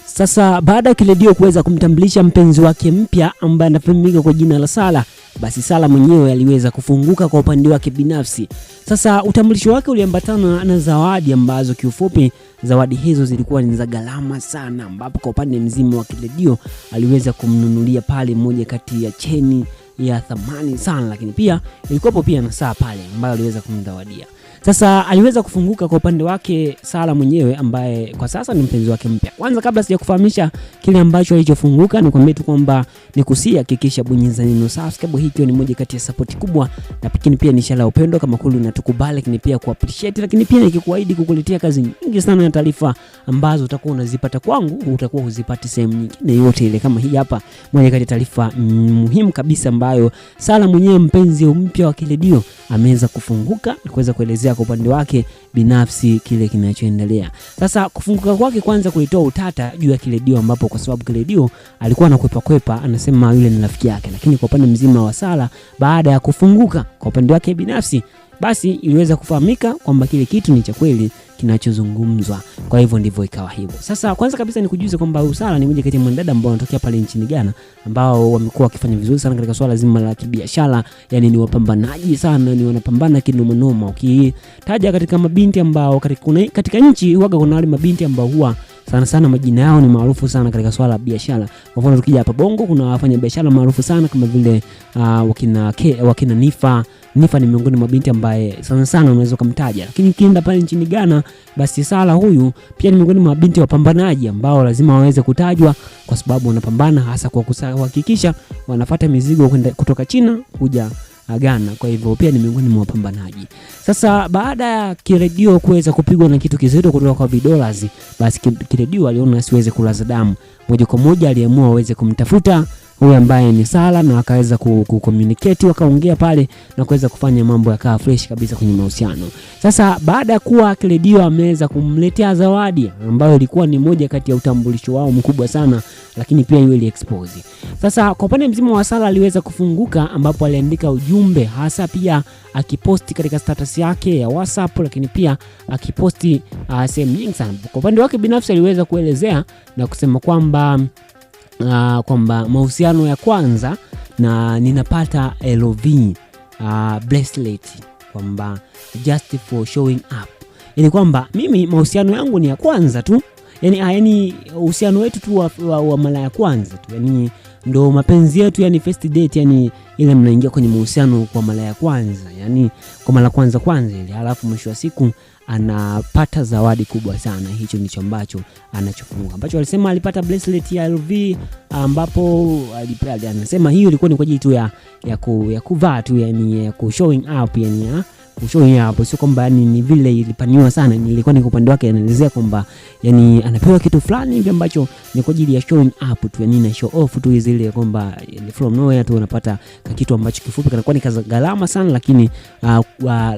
Sasa baada ya Kiredio kuweza kumtambulisha mpenzi wake mpya ambaye anafahamika kwa jina la Sala, basi Sala mwenyewe aliweza kufunguka kwa upande wake binafsi. Sasa utambulisho wake uliambatana na zawadi ambazo kiufupi zawadi hizo zilikuwa ni za gharama sana, ambapo kwa upande mzima wa Kiredio aliweza kumnunulia pale moja kati ya cheni ya thamani sana, lakini pia ilikuwa pia na saa pale ambayo aliweza kumzawadia. Sasa aliweza kufunguka kwa upande wake Sala mwenyewe ambaye kwa sasa ni mpenzi wake mpya. Kwanza kabla sijakufahamisha kile ambacho alichofunguka, nikwambie tu kwamba nikusia hakikisha bonyeza neno subscribe. Hii ni moja kati ya support kubwa, na pia ni ishara ya upendo kama kweli unatukubali, lakini pia kuappreciate, lakini pia nikikuahidi kukuletea kazi nyingi sana na taarifa ambazo utakuwa unazipata kwangu utakuwa uzipati sehemu nyingine yote ile. Kama hii hapa moja kati ya taarifa muhimu kabisa ambayo Sala mwenyewe mpenzi mpya wa Kiredio ameweza kufunguka na kuweza kuelezea kwa upande wake binafsi kile kinachoendelea. Sasa kufunguka kwake kwanza kulitoa utata juu ya Kiredio, ambapo kwa sababu Kiredio alikuwa anakwepa anasema yule ni rafiki yake, lakini kwa upande mzima wa Sala baada ya kufunguka kwa upande wake binafsi, basi iliweza kufahamika kwamba kile kitu ni cha kweli kinachozungumzwa. Kwa hivyo ndivyo ikawa hivyo. Sasa kwanza kabisa nikujuze kwamba Sala ni mmoja kati ya mwanadada ambao wanatokea pale nchini Ghana, ambao wamekuwa wakifanya vizuri sana katika swala zima la kibiashara. Yani ni wapambanaji sana, ni wanapambana kinoma. Ukitaja katika mabinti ambao katika nchi huaga kuna wale mabinti ambao huwa sana majina yao ni maarufu sana katika swala la biashara. Kwa mfano tukija hapa Bongo kuna wafanya biashara maarufu sana kama vile wakina Nifa ni miongoni mwa binti ambaye sana unaweza kumtaja. Lakini ukienda pale nchini Ghana, basi Sala huyu pia ni miongoni mwa binti wapambanaji ambao lazima waweze kutajwa, kwa sababu wanapambana hasa kwa kuhakikisha wanafuata mizigo kutoka China kuja Ghana. Kwa hivyo pia ni miongoni mwa wapambanaji. Sasa baada ya Kiredio kuweza kupigwa na kitu kizito kutoka kwa Vidolazi, basi Kiredio aliona asiweze kulaza damu, moja kwa moja aliamua aweze kumtafuta huyu ambaye ni Sala, na akaweza kucommunicate, wakaongea pale na kuweza kufanya mambo yakawa fresh kabisa kwenye mahusiano. Sasa baada ya kuwa Kiredio ameweza kumletea zawadi ambayo ilikuwa ni moja kati ya utambulisho wao mkubwa sana, lakini pia yule expose. Sasa kwa upande mzima wa Sala aliweza kufunguka, ambapo aliandika ujumbe hasa pia akiposti katika status yake ya WhatsApp, lakini pia akiposti sehemu nyingi sana. Kwa upande wake binafsi aliweza kuelezea na kusema kwamba mahusiano ya kwanza na ninapata LV bracelet, kwamba just for showing up. Yani kwamba mimi mahusiano yangu ni ya kwanza tu, yani uhusiano wetu tu wa mara ya kwanza tu, yani ndo mapenzi yetu, yani first date, yani ile mnaingia kwenye mahusiano kwa mara ya kwanza, yani kwa mara kwanza ile, halafu mwisho wa siku anapata zawadi kubwa sana. Hicho ndicho ambacho anachofunga, ambacho alisema alipata bracelet ya LV, ambapo anasema hiyo ilikuwa ni kwa ajili tu ya kuvaa tu, yani ya showing up, yani ya kushowing up, sio kwamba ni vile ilipaniwa sana. Nilikuwa ni upande wake anaelezea kwamba yani anapewa kitu fulani hivi ambacho ni kwa ajili ya showing up tu, yani na show off tu zile, kwamba from nowhere tu unapata kitu ambacho kifupi kanakuwa ni gharama sana,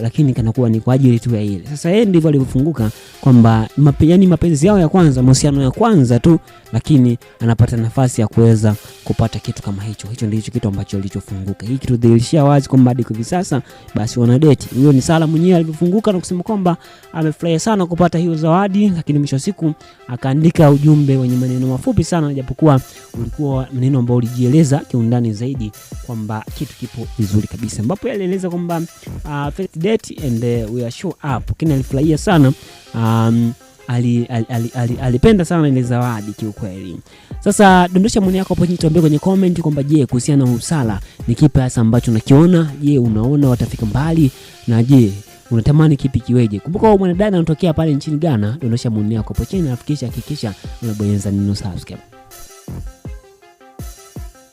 lakini kanakuwa ni kwa ajili tu ya ile. Sasa yeye ndivyo alivyofunguka kwamba yani mapenzi yao ya kwanza, mahusiano ya kwanza tu, lakini anapata nafasi ya kuweza kupata kitu kama hicho. Hicho ndicho kitu ambacho alichofunguka. Hii kitu dilishia wazi kwamba hadi hivi sasa basi wana date. Huyo ni Sala mwenyewe alivyofunguka na kusema kwamba amefurahi sana kupata hiyo zawadi, lakini mwisho siku akaandika ujumbe wenye maneno mafupi sana, japokuwa ulikuwa maneno ambao ulijieleza kiundani zaidi kwamba kitu kipo vizuri kabisa, ambapo alieleza kwamba first date and we are show up. Lakini alifurahia sana, alipenda sana ile zawadi kiukweli. Sasa dondosha maoni yako hapo chini, tuambie kwenye comment kwamba je, kuhusiana na Sala ni kipi hasa ambacho unakiona? Je, unaona watafika mbali? Na je, unatamani kipi kiweje? Kumbuka wewe mwanadada unatokea pale nchini Ghana. Dondosha maoni yako hapo chini na hakikisha unabonyeza neno subscribe.